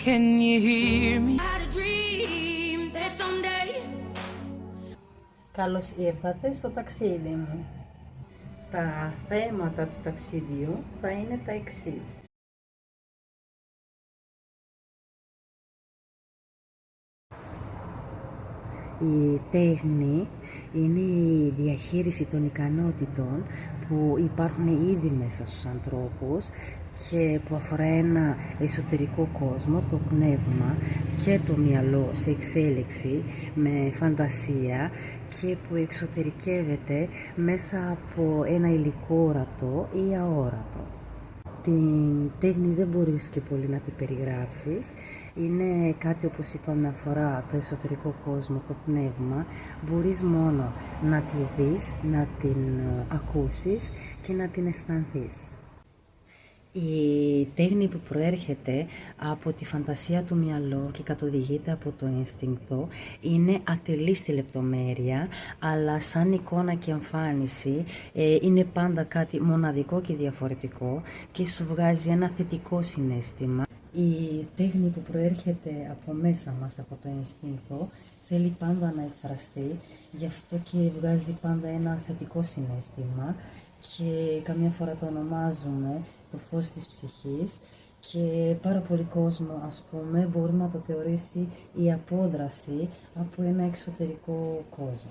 Can you hear me? Καλώς ήρθατε στο ταξίδι μου. Τα θέματα του ταξιδιού θα είναι τα εξής. Η τέχνη είναι η διαχείριση των ικανότητων που υπάρχουν ήδη μέσα στους ανθρώπους και που αφορά ένα εσωτερικό κόσμο, το πνεύμα και το μυαλό σε εξέλιξη με φαντασία και που εξωτερικεύεται μέσα από ένα υλικό ορατό ή αόρατο. Την τέχνη δεν μπορείς και πολύ να την περιγράψεις. Είναι κάτι, όπως είπαμε, αφορά το εσωτερικό κόσμο, το πνεύμα. Μπορείς μόνο να τη δεις, να την ακούσεις και να την αισθανθείς. Η τέχνη που προέρχεται από τη φαντασία του μυαλού και καθοδηγείται από το ένστικτο είναι ατελή στη λεπτομέρεια, αλλά σαν εικόνα και εμφάνιση είναι πάντα κάτι μοναδικό και διαφορετικό και σου βγάζει ένα θετικό συναίσθημα. Η τέχνη που προέρχεται από μέσα μας, από το ένστικτο, θέλει πάντα να εκφραστεί, γι' αυτό και βγάζει πάντα ένα θετικό συναίσθημα και καμιά φορά το ονομάζουμε το φως της ψυχής και πάρα πολύ κόσμο, ας πούμε, μπορεί να το θεωρήσει η απόδραση από ένα εξωτερικό κόσμο.